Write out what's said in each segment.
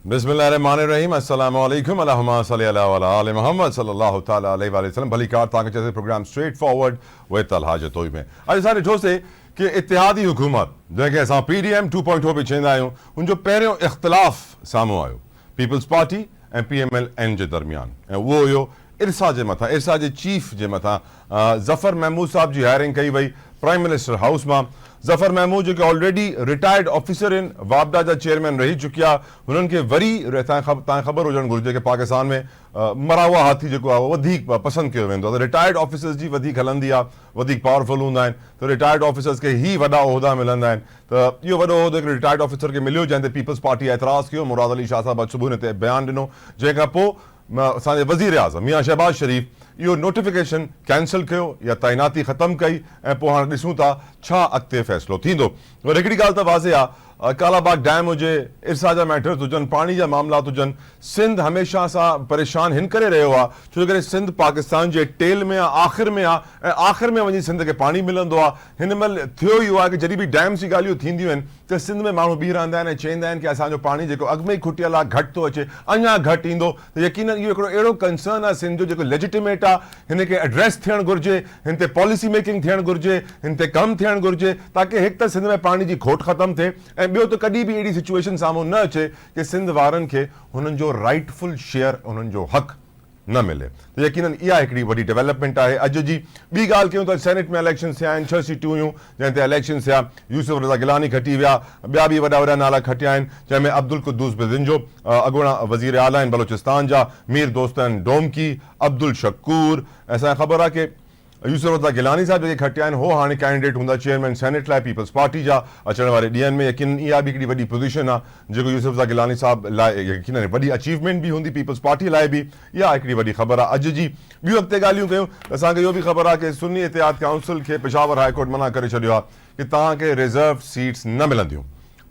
बिस्मिल्लाहिर्रहमानिर्रहीम अस्सलामु अलैकुम अल्लाहुम्मा सल्ली अला आले मोहम्मद सल्लल्लाहु ताला अलैहि वसल्लम। भली कार ताकि जैसे प्रोग्राम स्ट्रेट फॉरवर्ड वे तलहा जो तोई में अॼु असां ॾिठोसीं कि इत्तेहादी हुकूमत जंहिंखे असां PDM 2.0 बि चवंदा आहियूं उन जो पहिरियों इख़्तिलाफ़ साम्हूं आयो पीपल्स पार्टी ऐं PMLN जे दरमियान ऐं उहो हुयो इरसा जे मथां, इरसा जे चीफ जे मथां। ज़फ़र महमूद साहब जी हायरिंग कई वई प्राइम मिनिस्टर हाउस मां। ज़फ़र महमूद जेके ऑलरेडी रिटायर्ड ऑफिसर आहिनि, वापडा जा चेयरमैन रही चुकिया, हुननि खे वरी तव्हां ख़बर हुजणु घुरिजे कि पाकिस्तान में मरावा हाथी जेको आहे उहो वधीक पसंदि कयो वेंदो आहे। त रिटायर्ड ऑफिसर्स जी वधीक हलंदी आहे, वधीक पावरफुल हूंदा आहिनि, त रिटायर्ड ऑफिसर्स खे ई वॾा उहिदा मिलंदा आहिनि। त इहो वॾो उहिदो हिकिड़े रिटायर्ड ऑफिसर खे मिलियो जंहिं ते पीपल्स पार्टी एतिराज़ कयो। मुराद अली शाह साहब सुबुह हिन ते बयानु ॾिनो, जंहिंखां पोइ असांजे वज़ीर आज़म मियां शहबाज शरीफ़ इहो नोटिफिकेशन कैंसिल कयो या तैनाती ख़तमु कई ऐं पोइ हाणे ॾिसूं था छा अॻिते फ़ैसिलो थींदो। और हिकिड़ी ॻाल्हि त वाज़े आहे, कालाबाग डैम हुजे, इरसा जा मैटर्स हुजनि, पाणी जा मामलात हुजनि, सिंध हमेशह सां परेशान हिन करे रहियो आहे छो करे सिंध पाकिस्तान जे टेल में आहे, आख़िर में आहे, ऐं आख़िर में वञी सिंध खे पाणी मिलंदो आहे। हिन महिल थियो इहो आहे कि जॾहिं बि डैम्स जी ॻाल्हियूं थींदियूं आहिनि त सिंध में माण्हू बीह रहंदा आहिनि ऐं चवंदा आहिनि कि असांजो पाणी जेको अॻु में ई खुटियल आहे घटि थो अचे, अञा घटि ईंदो। त यकीनन इहो हिकिड़ो अहिड़ो कंसर्न आहे सिंध जो जेको लेजिटिमेट आहे, हिन खे एड्रेस थियणु घुरिजे, हिन ते पॉलिसी मेकिंग थियणु घुरिजे, हिन ते कमु थियणु घुरिजे ताकी हिकु त सिंध में पाणी जी खोट ख़तमु थिए ऐं ॿियो त कॾहिं बि अहिड़ी सिचुएशन साम्हूं न अचे कि सिंध वारनि खे हुननि जो राइटफुल शेयर, हुननि जो हक़ न मिले। त यकीनन इहा हिकिड़ी वॾी डेवलपमेंट आहे। अॼु जी ॿी ॻाल्हि कयूं त सेनेट में इलेक्शन थिया आहिनि, 6 सीटूं हुयूं जंहिं ते इलेक्शन थिया। यूसुफ रज़ा गिलानी खटी विया, ॿिया बि वॾा वॾा नाला खटिया आहिनि जंहिंमें अब्दुल कुद्दूस बिदिंजो अॻूणा वज़ीर आला आहिनि बलोचिस्तान जा, मीर दोस्तन डोमकी, अब्दुल शकूर। असांखे ख़बर आहे कि यूसुफ रज़ा गिलानी साहब जेके खटिया आहिनि हो हाणे कैंडिडेट हूंदा चेयरमैन सेनेट लाइ पीपल्स पार्टी जा अचण वारे ॾींहंनि में। यकीन इहा बि हिकिड़ी वॾी पोज़ीशन आहे जेको यूसुफ रज़ा गिलानी साहब लाइ यकीन वॾी अचीवमेंट बि हूंदी, पीपल्स पार्टी लाइ बि इहा हिकिड़ी वॾी ख़बर आहे। अॼु जी ॿियूं अॻिते ॻाल्हियूं कयूं त असांखे इहो बि ख़बर आहे कि सुन्नी इत्तेहाद काउंसिल खे पेशावर हाई कोर्ट मना करे छॾियो आहे कि तव्हांखे रिज़र्व सीट्स न मिलंदियूं,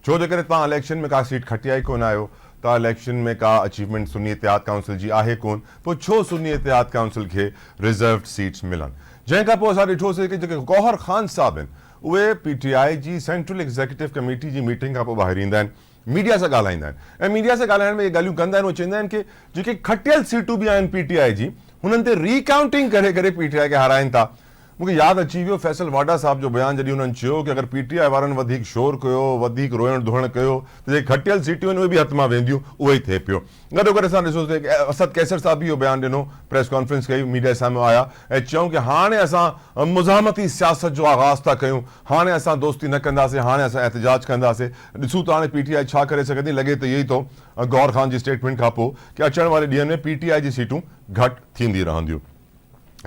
छो जे करे तव्हां इलेक्शन में का सीट खटिया ई कोन आहियो, तव्हां इलेक्शन में का अचीवमेंट सुन्नी इत्तेहाद काउंसिल जी आहे कोन, पोइ छो सुन्नी इत्तेहाद काउंसिल खे रिज़र्व सीट्स मिलनि। जंहिंखां पोइ असां ॾिठोसीं कि जेके गौहर ख़ान साहब आहिनि उहे PTI जी सेंट्रल एग्ज़ीक्यूटिव कमेटी जी मीटिंग खां पोइ ॿाहिरि ईंदा आहिनि, मीडिया सां ॻाल्हाईंदा आहिनि ऐं मीडिया सां ॻाल्हाइण में इहे ॻाल्हियूं कंदा आहिनि। उहे चवंदा आहिनि कि जेके खटियल सीटूं बि आहिनि PTI जी हुननि ते रीकाउंटिंग करे करे PTI खे हाराइनि था। मूंखे यादि अची वियो फैसल वाडा साहब जो बयानु जॾहिं हुननि चयो कि अगरि PTI वारनि वधीक शोर कयो, वधीक रोइण धोइण कयो त जेके खटियल सीटियूं आहिनि उहे बि हथ मां वेंदियूं, उहो ई थिए पियो। गॾोगॾु असां ॾिसोसीं कि असद कैसर साहब बि इहो बयानु ॾिनो, प्रेस कॉन्फ्रेंस कई, मीडिया साम्हूं आया ऐं चयूं कि हाणे असां मुज़ाहमती सियासत जो आगाज़ था कयूं, हाणे असां दोस्ती न कंदासीं, हाणे असां एहतिजाज कंदासीं। ॾिसूं था हाणे PTI छा करे सघंदी। लॻे त इहो ई थो गौहर ख़ान जी स्टेटमेंट खां पोइ कि अचण वारे ॾींहंनि में PTI जी सीटूं घटि थींदी रहंदियूं।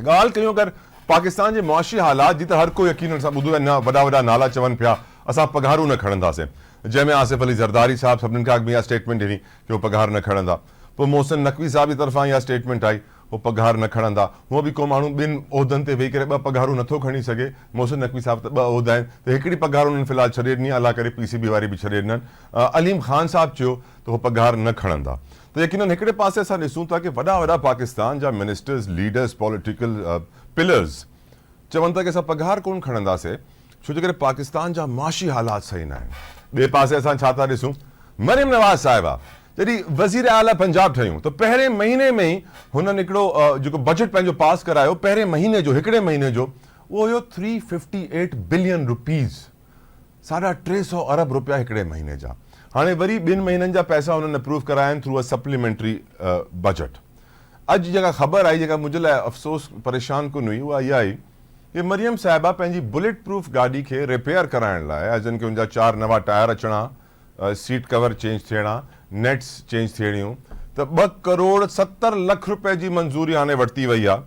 ॻाल्हि कयूं अगरि पाकिस्तान जे मुआशी हालात जी त हर कोई यकीन सां ॿुधो आहे, न वॾा वॾा नाला चवनि पिया असां पघारूं न खणंदासीं, जंहिंमें आसिफ अली ज़रदारी साहब सभिनीनि खां अॻु में इहा स्टेटमेंट ॾिनी कि उहो पघार न खणंदा। पोइ मोहसिन नक़वी साहब जी तरफ़ां इहा स्टेटमेंट आई उहो पघार न खणंदा। हूअं बि को माण्हू ॿिनि उहिदनि ते वेही करे 2 पघारूं नथो खणी सघे। मोहसिन नक़वी साहब त 2 उहिदा आहिनि त हिकिड़ी पघार उन्हनि फ़िलहाल छॾे ॾिनी, अलाह करे PCB वारी बि छॾे ॾिननि। अलीम ख़ान साहब चयो त उहो पघार न खणंदा। त यकीनन हिकिड़े पासे असां ॾिसूं था कि वॾा वॾा पाकिस्तान जा मिनिस्टर्स, लीडर्स, पॉलिटिकल पिलर्स चवनि था कि असां पघार कोन खणंदासीं छो जे करे पाकिस्तान जा माशी हालात सही न आहिनि। ॿिए पासे असां छा था ॾिसूं, मरियम नवाज़ साहिबा जॾहिं वज़ीर आला पंजाब ठहियूं त पहिरें महीने में ई हुननि हिकिड़ो जेको बजट पंहिंजो पास करायो पहिरें महीने जो, हिकिड़े महीने जो, उहो हुयो 358 बिलियन रुपीज़, 350 अरब रुपया हिकिड़े महीने जा। हाणे वरी 2 महीननि जा पैसा हुननि अप्रूव कराया आहिनि थ्रू अ सप्लीमेंट्री बजट। अॼु जेका ख़बर आई जेका मुंहिंजे लाइ अफ़सोस परेशान कोन हुई उहा इहा आई कि मरियम साहिबा पंहिंजी बुलेट प्रूफ गाॾी खे रिपेयर कराइण लाइ एज़ इन कि उनजा 4 नवां टायर अचणा, सीट कवर चेंज थियणा, नेट्स चेंज थियणियूं, त 2 करोड़ 70 लख रुपए जी मंज़ूरी हाणे वरिती वई आहे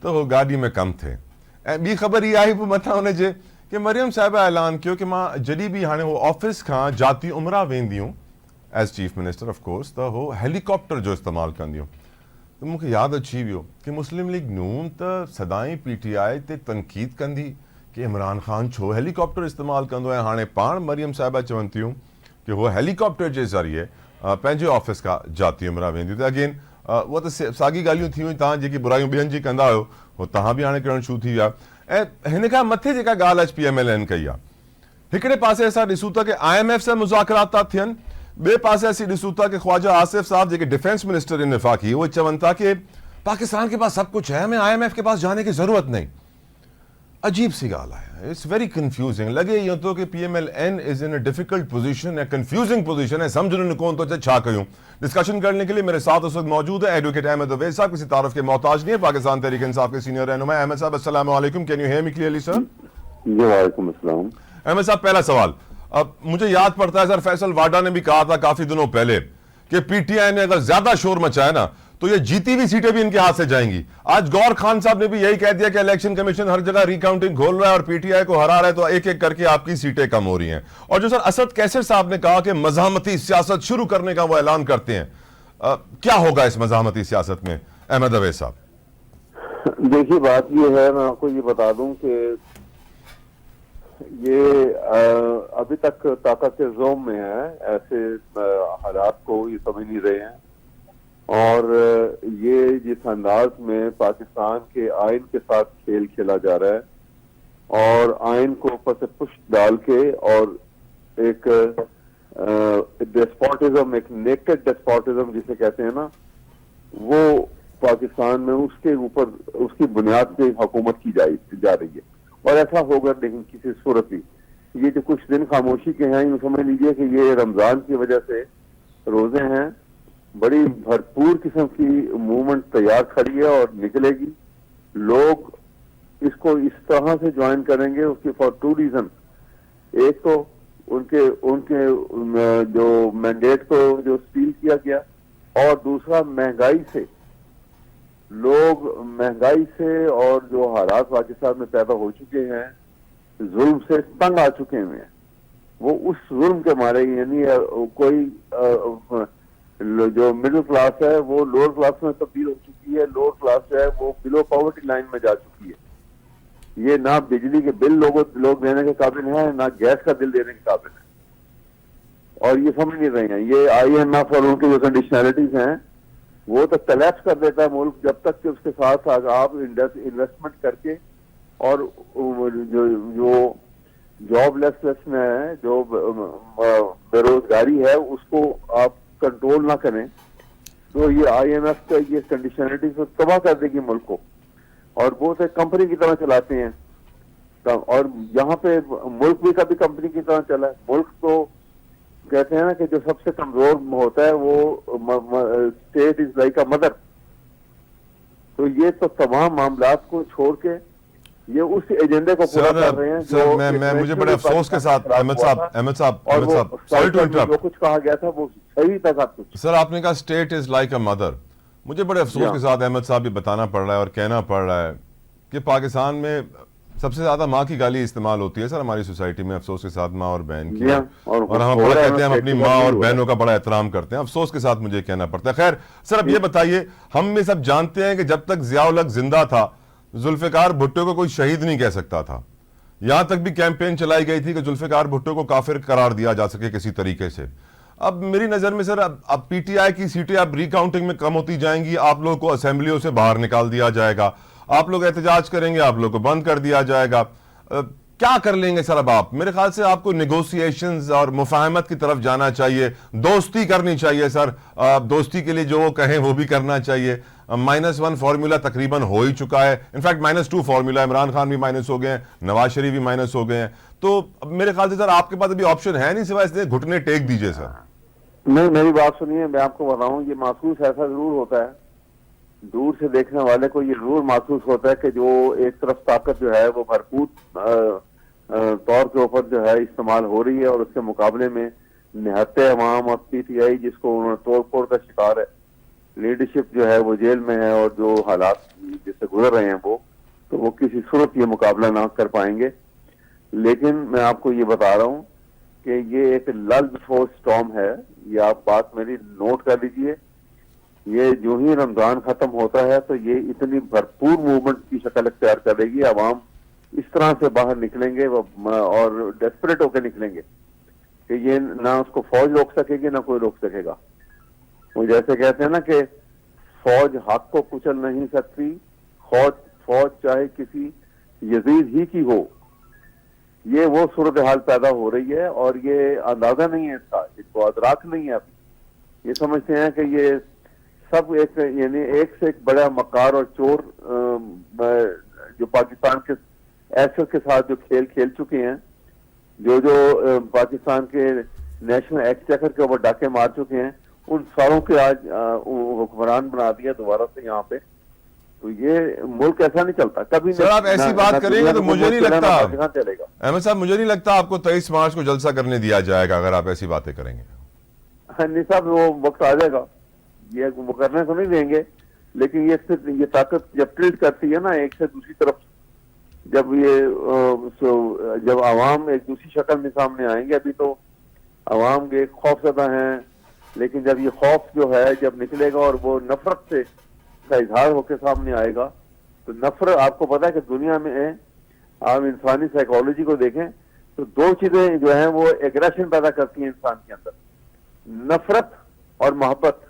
त उहो गाॾी में कमु थिए। ऐं ॿी ख़बर इहा आई पोइ मथां हुनजे कि मरियम साहिबा ऐलान कयो कि मां जॾहिं बि हाणे उहो ऑफिस खां जाती उमरा वेंदियूं as chief minister of course त उहो हेलीकॉप्टर जो इस्तेमालु कंदियूं। त मूंखे यादि अची वियो कि मुस्लिम लीग नून त सदाईं PTI ते तनक़ीद कंदी कि इमरान ख़ान छो हेलीकॉप्टर इस्तेमालु कंदो ऐं हाणे पाण मरियम साहिबा चवनि थियूं कि उहो हेलीकॉप्टर जे ज़रिए पंहिंजे ऑफिस खां जाती उमरा वेंदियूं। त अगेन उहा त साॻी ॻाल्हियूं थी वियूं, तव्हां जेकी बुरायूं ॿियनि जी कंदा आहियो उहो तव्हां बि हाणे करणु शुरू थी विया। ऐं हिन खां मथे जेका ॻाल्हि PMLN कई आहे, हिकिड़े पासे असां ॾिसूं था कि IMF सां मुज़ाकरात था थियनि बे पास ऐसी ॾिसूं कि ख्वाजा आसिफ साहब जेके डिफेंस मिनिस्टर इन वफ़ाक़ी वो चवन था कि पाकिस्तान के पास सब कुछ है, हमें IMF के पास जाने की जरूरत नहीं। अजीब सी गाल है, इट्स वेरी कंफ्यूजिंग। लगे यूं तो कि PMLN is in a difficult position, है कंफ्यूजिंग पोजीशन है, समझ उन्होंने कौन तो छा कयूं। डिस्कशन करने के लिए मेरे साथ उस वक्त मौजूद है एडवोकेट अहमद अवैस साहब, किसी तारफ के मोहताज नहीं है, पाकिस्तान तहरीक इंसाफ के सीनियर रहनुमा। अहमद साहब अस्सलाम वालेकुम, can you hear me clearly sir? जी वालेकुम अस्सलाम। अहमद साहब, पहला सवाल, अब मुझे याद पड़ता है सर फैसल वाडा ने भी कहा था काफी दिनों पहले कि PTI ने अगर ज्यादा शोर मचाया ना तो ये जीती हुई सीटें भी इनके हाथ से जाएंगी। आज गौर खान साहब ने भी यही कह दिया कि इलेक्शन कमीशन हर जगह रिकाउंटिंग खोल रहा है और PTI को हरा रहा है, तो एक एक करके आपकी सीटें कम हो रही हैं। और जो सर असद कैसर साहब ने कहा कि मज़ाहमती सियासत शुरू करने का वो ऐलान करते हैं, क्या होगा इस मज़ाहमती सियासत में अहमद अवैस साहब? देखिए बात ये है, मैं आपको ये बता दूं कि ये अभी तक ताकत के जोम में है, ऐसे हालात को ये समझ नहीं रहे हैं। और ये जिस अंदाज में पाकिस्तान के आइन के साथ खेल खेला जा रहा है और आइन को ऊपर से पुष्ट डाल के और एक डेस्पोटिज्म, एक नेकेड डेस्पोटिज्म जिसे कहते हैं ना, वो पाकिस्तान में उसके ऊपर उसकी बुनियाद पे हुकूमत की जा रही है। और ऐसा होगा लेकिन किसी सूरत ही। ये जो कुछ दिन खामोशी के हैं, यूं समझ लीजिए कि ये रमजान की वजह से रोजे हैं, बड़ी भरपूर किस्म की मूवमेंट तैयार खड़ी है और निकलेगी। लोग इसको इस तरह से ज्वाइन करेंगे उसकी फॉर टू रीजन। एक तो उनके उनके जो मैंडेट को जो स्टील किया गया, और दूसरा महंगाई से, लोग महंगाई से और जो हालात पाकिस्तान में पैदा हो चुके हैं, जुल्म से तंग आ चुके हैं। वो उस जुल्म के मारे, यानी कोई जो मिडिल क्लास है वो लोअर क्लास में तब्दील हो चुकी है, लोअर क्लास जो है वो बिलो पॉवर्टी लाइन में जा चुकी है। ये ना बिजली के बिल लोग देने के काबिल हैं, ना गैस का बिल देने के काबिल है, और ये समझ नहीं रहे हैं। ये IMF और उनकी जो कंडीशनलिटीज हैं वो तो कलेप्स कर देता है मुल्क, जब तक कि उसके साथ आप इन्वेस्टमेंट करके और जो जॉबलेसनेस में है, जो बेरोजगारी है, उसको आप कंट्रोल ना करें तो ये IMF का ये कंडीशनलिटी से तबाह कर देगी मुल्क को। और वो तो कंपनी की तरह चलाते हैं, और यहाँ पे मुल्क भी कभी कंपनी की तरह चला है। मुल्क तो कहते हैं ना कि जो सबसे कमजोर होता है वो state is like a mother. तो ये तो तमाम मामलात को छोड़ के ये उस एजेंडे को पूरा कर रहे हैं। सर, मैं मुझे बड़े अफसोस के साथ अहमद साहब सॉरी टू इंटरप्ट, जो कुछ कहा गया था वो सही था सब कुछ। सर आपने कहा state is like a mother. मुझे बड़े अफसोस के साथ अहमद साहब ये बताना पड़ रहा है और कहना पड़ रहा है कि पाकिस्तान में सबसे ज्यादा माँ की गाली इस्तेमाल होती है सर हमारी सोसाइटी में, अफसोस के साथ माँ और बहन की। और हम बड़ा कहते हैं हम अपनी माँ और बहनों का बड़ा एहतराम करते हैं, अफसोस के साथ मुझे कहना पड़ता है। खैर सर, अब ये बताइए, हम ये सब जानते हैं कि जब तक जियाउल हक जिंदा था जुल्फिकार भुट्टो को कोई शहीद नहीं कह सकता था। यहां तक भी कैंपेन चलाई गई थी कि जुल्फिकार भुट्टो को काफिर करार दिया जा सके किसी तरीके से। अब मेरी नजर में सर, अब PTI की सीटें अब रिकाउंटिंग में कम होती जाएंगी, आप लोगों को असेंबलियों से बाहर निकाल दिया जाएगा, आप लोग एहतजाज करेंगे, आप लोग को बंद कर दिया जाएगा। क्या कर लेंगे सर अब आप? मेरे ख्याल से आपको नेगोशिएशंस और मुफाहमत की तरफ जाना चाहिए, दोस्ती करनी चाहिए सर। दोस्ती के लिए जो वो कहें वो भी करना चाहिए। -1 फॉर्मूला तकरीबन हो ही चुका है, इनफैक्ट -2 फॉर्मूला, इमरान खान भी माइनस हो गए हैं, नवाज शरीफ भी माइनस हो गए हैं। तो मेरे ख्याल से सर आपके पास अभी ऑप्शन है नहीं सिवाय इसलिए घुटने टेक दीजिए सर। नहीं, मेरी बात सुनिए, मैं आपको बताऊं, ये महसूस ऐसा जरूर होता है, दूर से देखने वाले को ये जरूर महसूस होता है कि जो एक तरफ ताकत जो है वो भरपूर तौर के ऊपर जो है इस्तेमाल हो रही है, और उसके मुकाबले में निहत्ते अवाम और PTI जिसको उन्होंने तोड़ फोड़ का शिकार है, लीडरशिप जो है वो जेल में है, और जो हालात जिससे गुजर रहे हैं वो किसी सूरत ये मुकाबला ना कर पाएंगे। लेकिन मैं आपको ये बता रहा हूँ कि ये एक लल बिफोर स्टॉर्म है, ये आप बात मेरी नोट कर लीजिए। ये जो ही रमजान खत्म होता है तो ये इतनी भरपूर मूवमेंट की शक्ल अख्तियार करेगी, अवाम इस तरह से बाहर निकलेंगे और डेस्परेट होकर निकलेंगे कि ये ना उसको फौज रोक सकेगी ना कोई रोक सकेगा। वो जैसे कहते हैं ना कि फौज हक को कुचल नहीं सकती, फौज चाहे किसी यजीद ही की हो, ये वो सूरत हाल पैदा हो रही है और ये अंदाजा नहीं है इसका, इसको अदराक नहीं है अभी। ये समझते हैं कि ये सब एक यानी एक से एक बड़ा मकार और चोर जो पाकिस्तान के एसेट के साथ जो खेल खेल चुके हैं, जो पाकिस्तान के नेशनल एक्सचेकर के ऊपर डाके मार चुके हैं, उन सारों के आज हुक्मरान बना दिया दोबारा से यहाँ पे। तो ये मुल्क ऐसा नहीं चलता कभी। सर आप ऐसी बात करेंगे तो मुझे नहीं लगता, कहाँ चलेगा अहमद साहब, मुझे नहीं लगता आपको 23 मार्च को जलसा करने दिया जाएगा अगर आप ऐसी बातें करेंगे। हाँ नहीं साहब, वो वक्त आ जाएगा, ये वो करने तो नहीं देंगे, लेकिन ये ताकत जब टिल्ट करती है ना एक से दूसरी तरफ, जब आवाम एक दूसरी शक्ल में सामने आएंगे, अभी तो आवाम के खौफजदा हैं, लेकिन जब ये खौफ जो है जब निकलेगा और वो नफरत से का इजहार होकर सामने आएगा, तो नफरत, आपको पता है कि दुनिया में आप इंसानी साइकोलॉजी को देखें तो दो चीजें जो हैं वो एग्रेशन पैदा करती हैं इंसान के अंदर, नफरत और मोहब्बत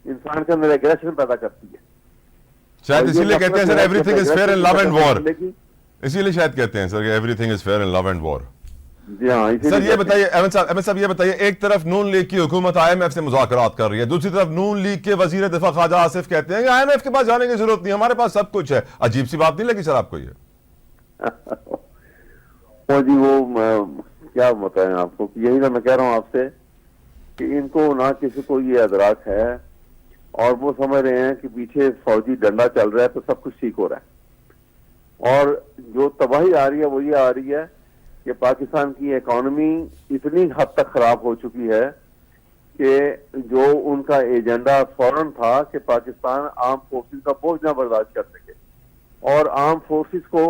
इंसान के अंदर एग्रेशन पैदा करती है। शायद इसीलिए कहते हैं sir everything is fair in love and war, इसीलिए शायद कहते हैं sir everything is fair in love and war. जी हाँ। सर ये बताइए अहमद साहब ये बताइए, एक तरफ नून लीग की हुकूमत IMF से मुज़ाकरात कर रही है, दूसरी तरफ नून लीग के वजीर दिफा ख्वाजा आसिफ कहते हैं कि IMF के पास जाने की जरूरत नहीं, हमारे पास सब कुछ है। अजीब सी बात नहीं लगी सर आपको ये? वो जी वो क्या बताएं आपको, यही तो मैं कह रहा हूँ आपसे कि इनको ना किसी को ये अदराक है और वो समझ रहे हैं कि पीछे फौजी डंडा चल रहा है तो सब कुछ ठीक हो रहा है। और जो तबाही आ रही है वो ये आ रही है कि पाकिस्तान की इकोनॉमी इतनी हद तक खराब हो चुकी है कि जो उनका एजेंडा फौरन था कि पाकिस्तान आर्म फोर्सेस का बोझ ना बर्दाश्त कर सके और आर्म फोर्सेस को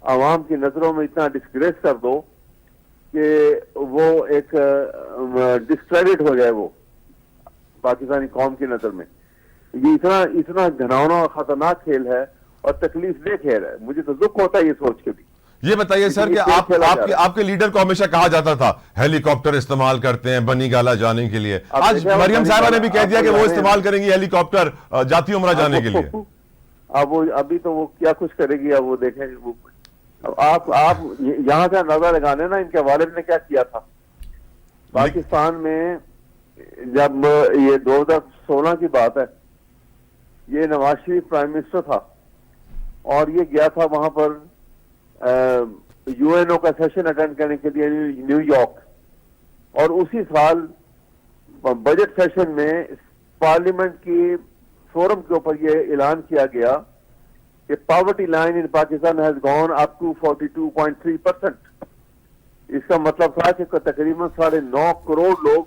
आवाम की नजरों में इतना डिस्ग्रेस कर दो कि वो एक डिस्क्रेडिट हो जाए वो पाकिस्तानी कौम की नजर में। ये इतना घिनौना और खतरनाक खेल है और तकलीफ दे खेल है। मुझे तो दुख होता है ये सोच के भी। ये बताइए सर कि आपके लीडर को हमेशा कहा जाता था हेलीकॉप्टर इस्तेमाल करते हैं बनी गाला जाने के लिए, आज मरियम साहिबा ने भी कह दिया कि वो इस्तेमाल करेंगी हेलीकॉप्टर जाती उमरा जाने के लिए। अब वो अभी तो वो क्या कुछ करेगी, अब वो देखेंगे। वो अब आप यहाँ से अंदाजा लगा लेना इनके वालिद ने क्या किया था पाकिस्तान में। जब ये 2016 की बात है, ये नवाज शरीफ प्राइम मिनिस्टर था और ये गया था वहां पर UNO का सेशन अटेंड करने के लिए न्यूयॉर्क, और उसी साल बजट सेशन में पार्लियामेंट की फोरम के ऊपर ये ऐलान किया गया कि poverty line in Pakistan has gone up to 42.3%। इसका मतलब था कि तकरीबन 9.5 करोड़ लोग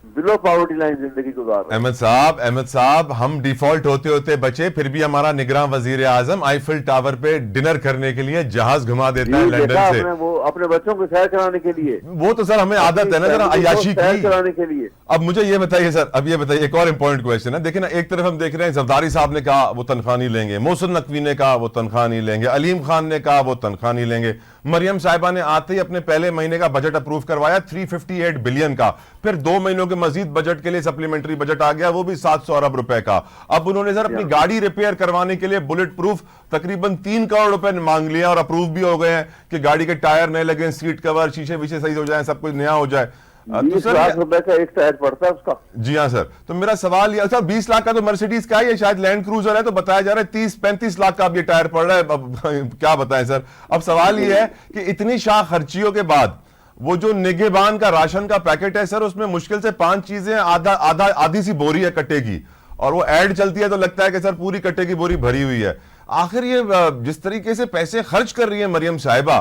बिलो पॉवर्टी लाइन जिंदगी गुजार रहे। अहमद साहब हम डिफॉल्ट होते होते बचे, फिर भी हमारा निगरान वजीर आजम आईफिल टावर पे डिनर करने के लिए जहाज घुमा देता है लंदन से, वो अपने बच्चों को सैर कराने के लिए। वो तो सर हमें आदत है ना जरा अय्याशी की कराने के लिए। अब मुझे ये बताइए सर, अब ये बताइए एक और इंपॉर्टेंट क्वेश्चन है। देखिए ना, एक तरफ हम देख रहे हैं जरदारी साहब ने कहा वो तनख्वाह नहीं लेंगे, मोहसिन नकवी ने कहा वो तनख्वाह नहीं लेंगे, अलीम खान ने कहा वो तनख्वाह नहीं लेंगे, मरियम साहिबा ने आते ही अपने पहले महीने का बजट अप्रूव करवाया 358 बिलियन का, फिर 2 महीनों के मजीद बजट के लिए सप्लीमेंट्री बजट आ गया, वो भी 700 अरब रुपए का। अब उन्होंने सर अपनी गाड़ी रिपेयर करवाने के लिए बुलेट प्रूफ तकरीबन 3 करोड़ रुपए मांग लिया और अप्रूव भी हो गए हैं कि गाड़ी के टायर नए लगे, सीट कवर, शीशे विशे सही हो जाए, सब कुछ नया हो जाए। तो 20 लाख रुपए का एक टायर पड़ता है उसका। जी हाँ सर, तो मेरा सवाल ये, अच्छा 20 लाख का तो मर्सिडीज का है, शायद लैंड क्रूजर है, तो बताया जा रहा है 30-35 लाख का अब ये टायर पड़ रहा है। अब क्या बताएं सर। अब सवाल ये है कि इतनी शाह खर्चियों के बाद वो जो निगहबान का राशन का पैकेट है सर, उसमें मुश्किल से 5 चीजें आधी सी बोरी है कट्टे की, और वो ऐड चलती है तो लगता है कि सर पूरी कट्टे की बोरी भरी हुई है। आखिर ये जिस तरीके से पैसे खर्च कर रही है मरियम साहिबा,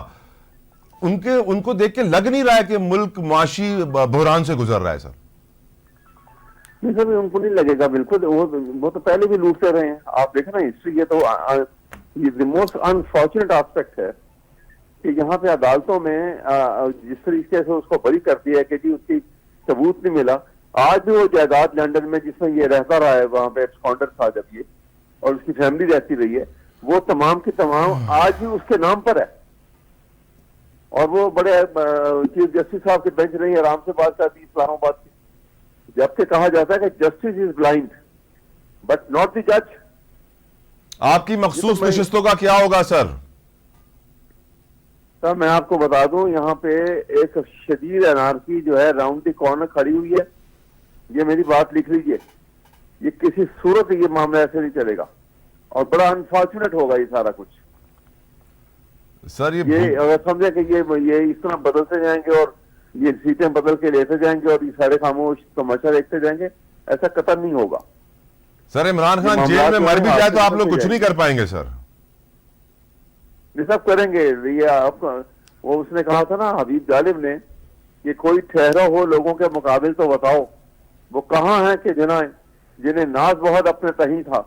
उनको देख के लग नहीं रहा है कि मुल्क मुआशी बहरान से गुजर रहा है सर? नहीं सर, उनको नहीं लगेगा बिल्कुल। वो तो पहले भी लूटते रहे हैं। आप देखें ना हिस्ट्री, ये तो द मोस्ट अनफॉर्चुनेट एस्पेक्ट है कि यहाँ पे अदालतों में जिस तरीके से उसको बरी कर दिया है कि जी उसकी सबूत नहीं मिला। आज भी वो जायदाद लंदन में जिसमें ये रहता रहा है, वहां पे एब्सकॉन्डर था जब ये, और उसकी फैमिली रहती रही है, वो तमाम की तमाम आज भी उसके नाम पर है। और वो बड़े चीफ जस्टिस साहब के बेंच नहीं आराम से बात करती इस्लामाबाद की, जबकि कहा जाता है कि justice is blind but not the जज। आपकी मखसूस नशिस्तों का क्या होगा सर? सर मैं आपको बता दूं, यहाँ पे एक शदीद अनारकी जो है राउंड द कॉर्नर खड़ी हुई है। ये मेरी बात लिख लीजिए, ये किसी सूरत ये मामला ऐसे नहीं चलेगा और बड़ा अनफॉर्चुनेट होगा ये सारा कुछ। सर ये अगर समझे कि ये इस तरह बदलते जाएंगे और ये सीटें बदल के लेते जाएंगे और ये सारे खामोश तमाशा देखते जाएंगे, ऐसा कतई नहीं होगा। सर इमरान खान ये जेल में मामला मर भी जाए तो आप लोग हाथ से कुछ नहीं कर पाएंगे सर। ये सब करेंगे। ये आपका वो उसने कहा था ना हबीब जालिब ने कि कोई ठहरा हो लोगों के मुकाबिल तो बताओ, वो कहाँ है कि जिन्हें नाज बहुत अपने तही था।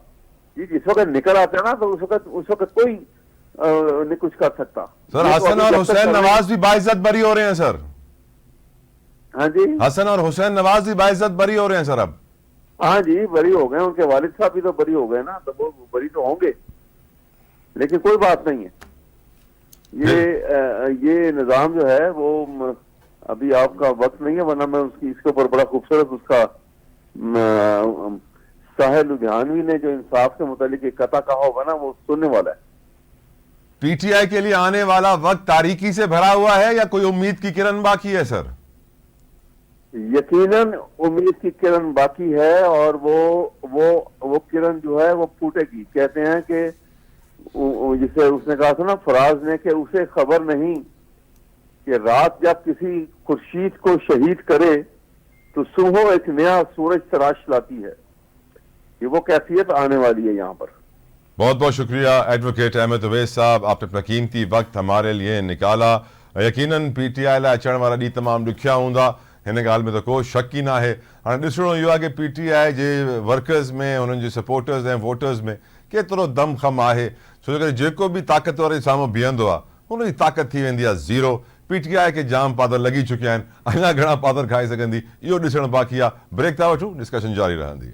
ये जिस वक्त निकल आते हैं ना तो उस वक्त कोई नहीं कुछ कर सकता। सर ये तो हसन अभी और जब तक हुसैन चलेगा- नवाज भी बाइज्जत बरी हो रहे हैं सर। हाँ जी, हसन और हुसैन नवाज भी बाइज्जत बरी हो रहे हैं सर अब। हाँ जी, बरी हो गए। उनके वालिद साहब भी तो बरी हो गए ना, तो वो बरी तो होंगे, लेकिन कोई बात नहीं है। ये निजाम जो है वो अभी आपका वक्त नहीं है, वरना मैं इसके ऊपर बड़ा खूबसूरत उसका साहिल लुधियानवी ने जो इंसाफ के मुतालिक एक कथा कहा होगा ना, वो सुनने वाला है। पीटीआई के लिए आने वाला वक्त तारीकी से भरा हुआ है या कोई उम्मीद की किरण बाकी है सर? यकीनन उम्मीद की किरण बाकी है और वो किरण जो है वो फूटेगी। कहते हैं कि जिसे उसने कहा था ना फराज ने, कि उसे खबर नहीं कि रात जब किसी खुर्शीद को शहीद करे तो सुबह एक नया सूरज तराश लाती है। ये वो कैफियत आने वाली है यहाँ पर। बहुत बहुत शुक्रिया एडवोकेट अहमद उवैस साहब, आपने अपना कीमती वक्त हमारे लिए निकाला। यकीनन पीटीआई लाइ अचण वारा ॾींहं तमामु ॾुखिया हूंदा, हिन ॻाल्हि में तो कोई शक ई न आहे। हाणे ॾिसणो इहो आहे कि पीटीआई जे वर्कर्स में, उन्हनि जे सपोर्टर्स ऐं वोटर्स में केतिरो दमख़म आहे। छो जो जेको बि ताक़तवर जे साम्हूं बीहंदो आहे हुनजी ताक़त थी वेंदी आहे ज़ीरो। पीटीआई खे जाम पादर लॻी चुकिया आहिनि, अञा घणा पादर खाई सघंदी इहो ॾिसणु बाक़ी आहे। ब्रेक था वठूं, डिस्कशन जारी रहंदी।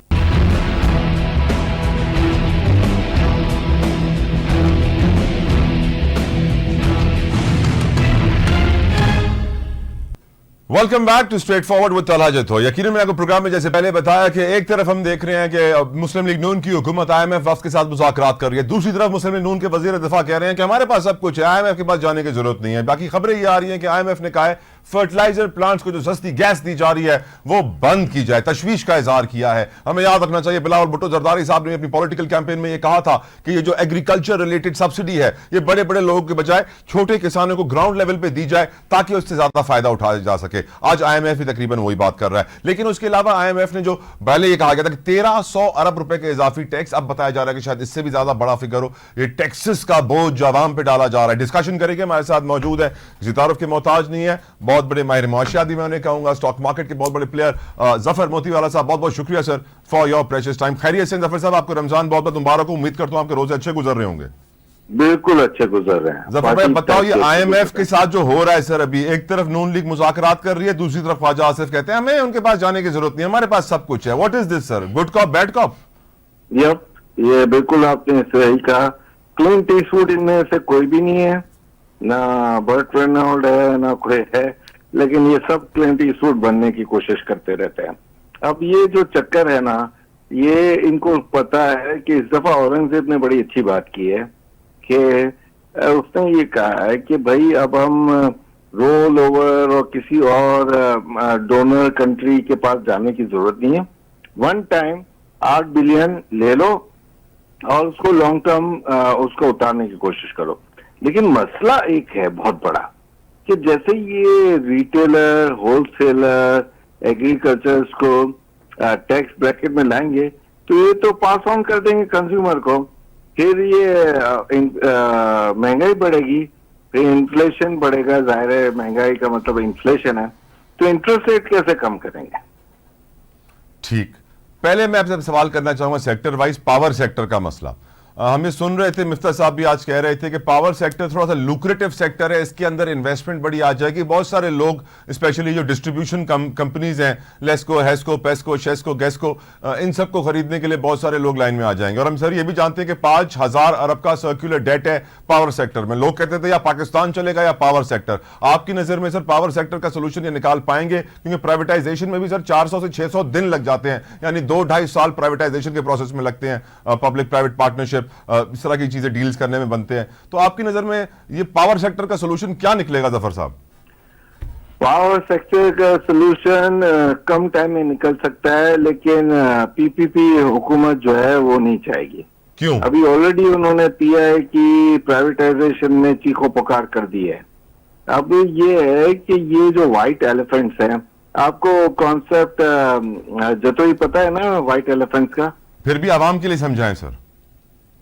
Welcome back to straight forward with Talha Jathaur. यकीनन मैं आपको प्रोग्राम में जैसे पहले बताया कि एक तरफ हम देख रहे हैं कि मुस्लिम लीग नून की हुकूमत IMF वफ्द के साथ मुज़ाकरात कर रही है, दूसरी तरफ मुस्लिम लीग नून के वजीर दिफा कह रहे हैं कि हमारे पास सब कुछ है, IMF के पास जाने की जरूरत नहीं है। बाकी खबरें ये आ रही हैं कि IMF ने कहा है फर्टिलाइजर प्लांट्स को जो सस्ती गैस दी जा रही है वो बंद की जाए, तशवीश का इजहार किया है। हमें याद रखना चाहिए बिलावल भुट्टो जरदारी साहब ने अपनी पॉलिटिकल कैंपेन में ये कहा था कि ये जो एग्रीकल्चर रिलेटेड सब्सिडी है ये बड़े बड़े लोगों के बजाय छोटे किसानों को ग्राउंड लेवल पे दी जाए ताकि उससे ज्यादा फायदा उठाया जा सके। आज IMF भी तकरीबन वही बात कर रहा है। लेकिन उसके अलावा IMF ने जो पहले ये कहा गया था कि 1300 अरब रुपए के इजाफी टैक्स, अब बताया जा रहा है कि शायद इससे भी ज्यादा बड़ा फिगर हो। ये टैक्सेस का बोझ जो आवाम पे डाला जा रहा है। डिस्कशन करेंगे, हमारे साथ मौजूद है, किसी तारुफ के मोहताज नहीं है, बहुत बड़े माहिर मुआशियाती मैं उन्हें कहूंगा, स्टॉक मार्केट के बहुत बड़े प्लेयर जफर मोतीवाला साहब। बहुत बहुत शुक्रिया sir for your precious time. खैरियत से जफर साहब, आपको रमजान बहुत बहुत मुबारक हो। उम्मीद करता हूं आपके रोजे अच्छे गुजर रहे होंगे। बिल्कुल अच्छे गुजर रहे हैं। जफर भाई बताओ, ये IMF के साथ जो हो रहा है सर, अभी एक तरफ नून लीग मुज़ाकरात कर रही है, दूसरी तरफ ख्वाजा आसिफ कहते हैं हमें उनके पास जाने की जरूरत नहीं है, हमारे पास सब कुछ है। What is this sir, good cop bad cop? ये बिल्कुल आपने सही कहा। क्लिंट ईस्टवुड इनमें से कोई भी नहीं है, ना बर्ट रेनॉल्ड है, ना कोई है, लेकिन ये सब क्लिंट ईस्टवुड बनने की कोशिश करते रहते हैं। अब ये जो चक्कर है ना, ये इनको पता है कि इस दफा औरंगजेब ने बड़ी अच्छी बात की है कि उसने ये कहा है कि भाई अब हम रोल ओवर और किसी और डोनर कंट्री के पास जाने की जरूरत नहीं है। वन टाइम 8 बिलियन ले लो और उसको लॉन्ग टर्म उसको उतारने की कोशिश करो। लेकिन मसला एक है बहुत बड़ा कि जैसे ये रिटेलर, होलसेलर, एग्रीकल्चर्स को टैक्स ब्रैकेट में लाएंगे तो ये तो पास ऑन कर देंगे कंज्यूमर को, फिर ये महंगाई बढ़ेगी, फिर इन्फ्लेशन बढ़ेगा। जाहिर है महंगाई का मतलब इन्फ्लेशन है, तो इंटरेस्ट रेट कैसे कम करेंगे? ठीक, पहले मैं आपसे सवाल करना चाहूंगा सेक्टर वाइज, पावर सेक्टर का मसला। हम ये सुन रहे थे, मिफ्ता साहब भी आज कह रहे थे कि पावर सेक्टर थोड़ा सा लुक्रेटिव सेक्टर है, इसके अंदर इन्वेस्टमेंट बड़ी आ जाएगी। बहुत सारे लोग, स्पेशली जो डिस्ट्रीब्यूशन कंपनीज हैं, लेस्को, हेस्को, पेस्को, शेस्को, गैसको, इन सब को खरीदने के लिए बहुत सारे लोग लाइन में आ जाएंगे। और हम सर ये भी जानते हैं कि 5000 अरब का सर्कुलर डेट है पावर सेक्टर में। लोग कहते थे या पाकिस्तान चलेगा या पावर सेक्टर। आपकी नजर में सर पावर सेक्टर का सोल्यूशन ये निकाल पाएंगे? क्योंकि प्राइवेटाइजेशन में भी सर 400 से 600 दिन लग जाते हैं, यानी 2-2.5 साल प्राइवेटाइजेशन के प्रोसेस में लगते हैं, पब्लिक प्राइवेट पार्टनरशिप। इस तरह की चीजें डील्स करने में बनते हैं। तो आपकी नजर में ये पावर सेक्टर का सोल्यूशन क्या निकलेगा जफर साहब? पावर सेक्टर का सोल्यूशन कम टाइम में निकल सकता है, लेकिन पीपीपी हुकूमत जो है वो नहीं चाहेगी। क्यों? अभी ऑलरेडी उन्होंने पीआई की प्राइवेटाइजेशन में चीखों पुकार कर दी है। अब ये है कि ये जो व्हाइट एलिफेंट्स हैं, आपको कॉन्सेप्ट जतोई पता है ना व्हाइट एलिफेंट्स का? फिर भी आवाम के लिए समझाएं सर।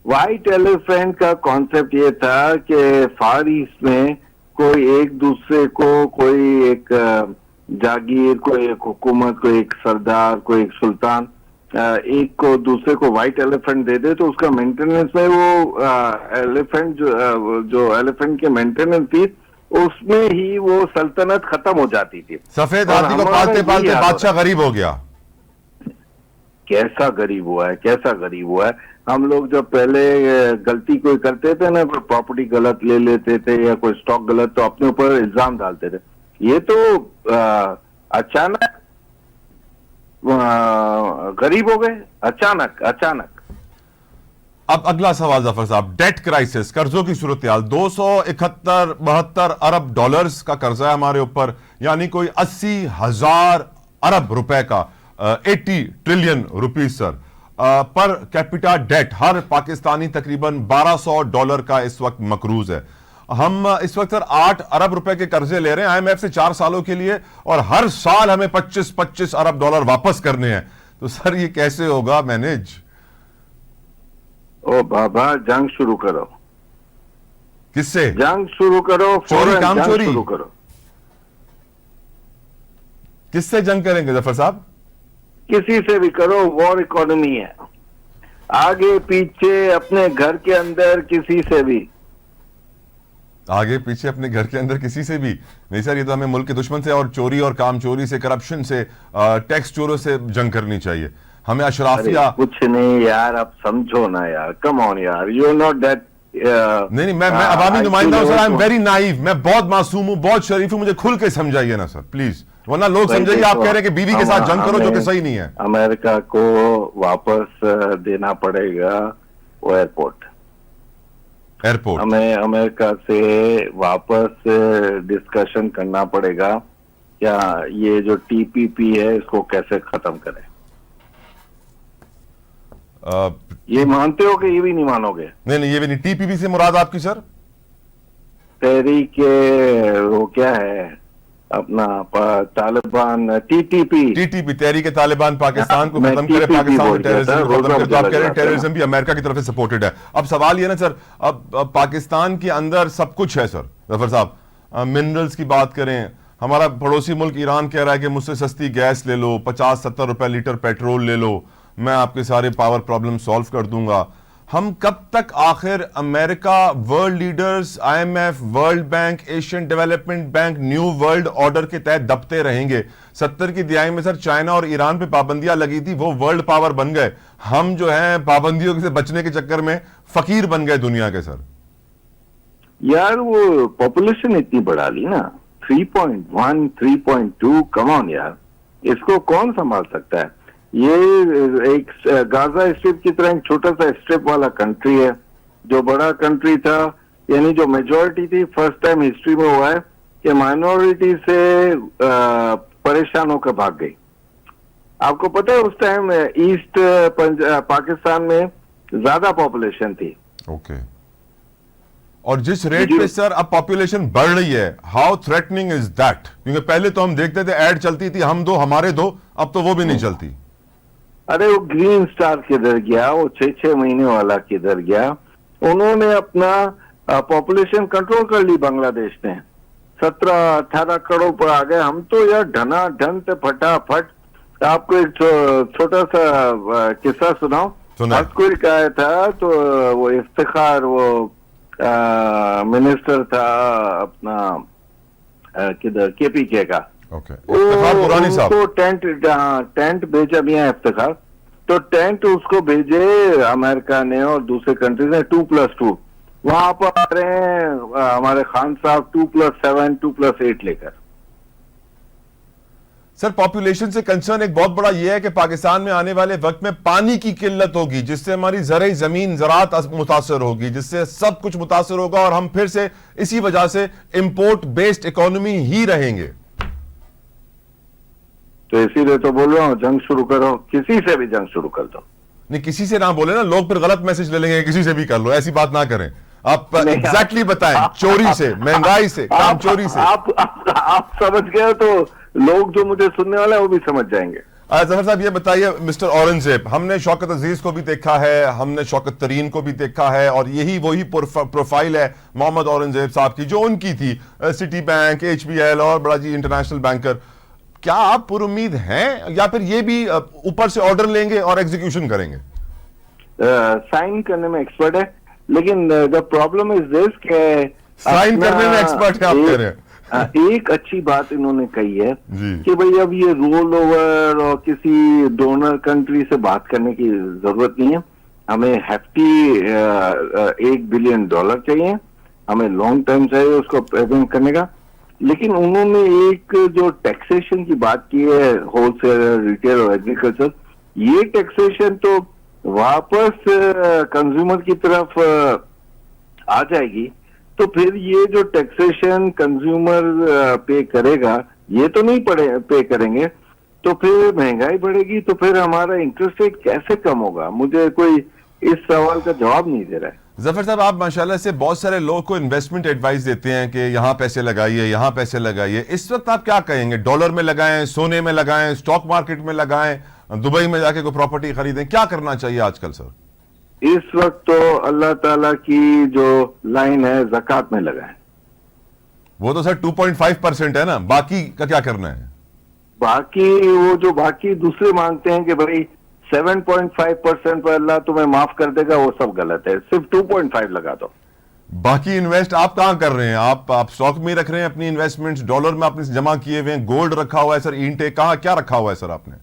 व्हाइट एलिफेंट का कॉन्सेप्ट ये था कि फार ईस्ट में कोई एक दूसरे को, कोई एक जागीर, कोई एक हुकूमत, कोई एक सरदार, कोई एक सुल्तान, एक को दूसरे को व्हाइट एलिफेंट दे दे तो उसका मेंटेनेंस में वो एलिफेंट जो एलिफेंट की मेंटेनेंस थी उसमें ही वो सल्तनत खत्म हो जाती थी। सफेद हाथी को पालते पालते बादशाह गरीब हो गया। कैसा गरीब हुआ है, कैसा गरीब हुआ है। हम लोग जब पहले गलती कोई करते थे ना, कोई प्रॉपर्टी गलत ले लेते थे या कोई स्टॉक गलत, तो अपने ऊपर इल्जाम डालते थे। ये तो अचानक गरीब हो गए, अचानक अचानक। अब अगला सवाल जफर साहब, डेट क्राइसिस, कर्जों की सूरत हाल। 271-72 अरब डॉलर्स का कर्जा है हमारे ऊपर, यानी कोई 80,000 अरब रुपए का, 80 trillion rupees sir. Per capita debt हर पाकिस्तानी तकरीबन $1200 का इस वक्त मकरूज है। हम इस वक्त सर 8 अरब रुपए के कर्जे ले रहे हैं आईएमएफ से 4 सालों के लिए, और हर साल हमें 25-25 अरब डॉलर वापस करने हैं। तो सर ये कैसे होगा मैनेज? ओ बाबा, जंग शुरू करो। किससे? जंग शुरू करो, चोरी काम चोरी शुरू करो। किससे जंग करेंगे जफर साहब? किसी से भी करो, वॉर इकोनॉमी है। आगे पीछे, अपने घर के अंदर, किसी से भी। आगे पीछे, अपने घर के अंदर, किसी से भी नहीं सर। ये तो हमें मुल्क के दुश्मन से और चोरी और काम चोरी से, करप्शन से, टैक्स चोरों से जंग करनी चाहिए। हमें अशराफिया कुछ नहीं यार, आप समझो ना यार, कम ऑन यार, यू आर नॉट दैट। नहीं, मैं अवामी नुमाइंदा हूं sir, I am very naive, मैं बहुत मासूम हूं, बहुत शरीफ हूं, मुझे खुल के समझाइए ना सर प्लीज, वरना लोग समझेंगे आप कह रहे हैं कि बीवी के साथ जंग करो, जो कि सही नहीं है। अमेरिका को वापस देना पड़ेगा वो एयरपोर्ट। हमें अमेरिका से वापस डिस्कशन करना पड़ेगा, क्या ये जो टीपीपी है इसको कैसे खत्म करें। ये मानते हो कि ये भी नहीं मानोगे? नहीं, ये भी नहीं। टीपीपी से मुराद आपकी सर? तहरीक वो क्या है अपना तालिबान, टीटीपी तहरीक तालिबान पाकिस्तान को खत्म करे, पाकिस्तान में टेररिज्म को खत्म करे। तो आप कह रहे हैं टेररिज्म भी अमेरिका की तरफ से सपोर्टेड है। अब सवाल ये ना सर, अब पाकिस्तान के अंदर सब कुछ है सर जफर साहब, मिनरल्स की बात करें, हमारा पड़ोसी मुल्क ईरान कह रहा है कि मुझसे सस्ती गैस ले लो, 50-70 रुपए लीटर पेट्रोल ले लो, मैं आपके सारे पावर प्रॉब्लम सॉल्व कर दूंगा। हम कब तक आखिर America, world leaders, IMF, world bank, Asian development bank, new world order के तहत दबते रहेंगे? 70 की दिहाई में सर चाइना और ईरान पे पाबंदियां लगी थी, वो वर्ल्ड पावर बन गए। हम जो है पाबंदियों से बचने के चक्कर में फकीर बन गए दुनिया के सर। यार वो पॉपुलेशन इतनी बढ़ा ली ना, 3.1, 3.2, कम ऑन यार, इसको कौन संभाल सकता है? ये एक गाजा स्ट्रिप की तरह एक छोटा सा स्ट्रिप वाला कंट्री है। जो बड़ा कंट्री था, यानी जो मेजॉरिटी थी, फर्स्ट टाइम हिस्ट्री में हुआ है कि माइनॉरिटी से परेशान होकर भाग गई। आपको पता है उस टाइम ईस्ट पाकिस्तान में ज्यादा पॉपुलेशन थी। ओके। और जिस रेट पे सर अब पॉपुलेशन बढ़ रही है, हाउ थ्रेटनिंग इज दैट? क्योंकि पहले तो हम देखते थे ऐड चलती थी, हम दो हमारे दो, अब तो वो भी नहीं चलती। अरे वो ग्रीन स्टार किधर गया, वो 6-6 महीने वाला किधर गया? उन्होंने अपना पॉपुलेशन कंट्रोल कर ली बांग्लादेश ने, 17-18 करोड़ पर आ गए। हम तो यार ढना ढन से फटाफट। आपको एक छोटा सा किस्सा सुनाओ। कोई कहा था तो वो इफ्तिखार, वो मिनिस्टर था अपना किधर, केपीके का, उसको टेंट भेजा मियां इफ्तिखार, तो टेंट उसको भेजे अमेरिका ने और दूसरे कंट्रीज ने 2+2। वहां पर आ रहे हैं हमारे खान साहब 2+7, 2+8 लेकर। सर पॉपुलेशन से कंसर्न एक बहुत बड़ा यह है कि पाकिस्तान में आने वाले वक्त में पानी की किल्लत होगी, जिससे हमारी ज़राई ज़मीन ज़रात मुतासर होगी, जिससे सब कुछ मुतासर होगा और हम फिर से इसी वजह से इंपोर्ट बेस्ड इकोनॉमी ही रहेंगे। तो इसीलिए तो बोल रहा हूँ जंग शुरू करो, किसी से भी जंग शुरू कर दो। नहीं, किसी से ना बोले ना, लोग फिर गलत मैसेज ले लेंगे, किसी से भी कर लो, ऐसी बात ना करें। आप एग्जैक्टली बताएं, चोरी से, महंगाई से, काम चोरी से। आप समझ गए तो लोग जो मुझे सुनने वाले हैं वो भी समझ जाएंगे। जफर साहब ये बताइए, मिस्टर औरंगजेब, हमने शौकत अजीज को भी देखा है, हमने शौकत तरीन को भी देखा है, और यही वही प्रोफाइल है मोहम्मद औरंगजेब साहब की जो उनकी थी, सिटी बैंक, HBL और बड़ा जी इंटरनेशनल बैंकर। क्या आप पुरुम्मीद हैं या फिर ये भी ऊपर से ऑर्डर लेंगे और एग्जीक्यूशन करेंगे? साइन करने में एक्सपर्ट है, लेकिन द प्रॉब्लम इज दिस के साइन करने में एक्सपर्ट है, आप कह रहे हैं। एक अच्छी बात इन्होंने कही है जी। कि भाई अब ये रोल ओवर और किसी डोनर कंट्री से बात करने की जरूरत नहीं है, हमें hefty $1 बिलियन चाहिए, हमें लॉन्ग टर्म चाहिए उसको पेमेंट करने का। लेकिन उन्होंने एक जो टैक्सेशन की बात की है, होलसेल, रिटेल और एग्रीकल्चर, ये टैक्सेशन तो वापस कंज्यूमर की तरफ आ जाएगी। तो फिर ये जो टैक्सेशन कंज्यूमर पे करेगा, ये तो नहीं पे करेंगे, तो फिर महंगाई बढ़ेगी, तो फिर हमारा इंटरेस्ट रेट कैसे कम होगा? मुझे कोई इस सवाल का जवाब नहीं दे रहा है। जफर साहब, आप माशाल्लाह से बहुत सारे लोगों को इन्वेस्टमेंट एडवाइस देते हैं कि यहाँ पैसे लगाइए, यहाँ पैसे लगाइए। इस वक्त आप क्या कहेंगे? डॉलर में लगाएं, सोने में लगाएं, स्टॉक मार्केट में लगाएं, दुबई में जाके कोई प्रॉपर्टी खरीदें? क्या करना चाहिए आजकल सर? इस वक्त तो अल्लाह ताला की जो लाइन है, ज़कात में लगाएं। वो तो सर 2.5% है ना, बाकी का क्या करना है? बाकी वो जो बाकी दूसरे मांगते हैं कि भाई 7.5% पर अल्लाह तुम्हें माफ कर देगा, वो सब गलत है। सिर्फ 2.5 लगा दो। बाकी इन्वेस्ट आप कहां कर रहे हैं? आप स्टॉक में रख रहे हैं अपनी इन्वेस्टमेंट्स, डॉलर में आपने जमा किए हुए हैं, गोल्ड रखा हुआ है सर, इंटेक कहां क्या रखा हुआ है सर आपने?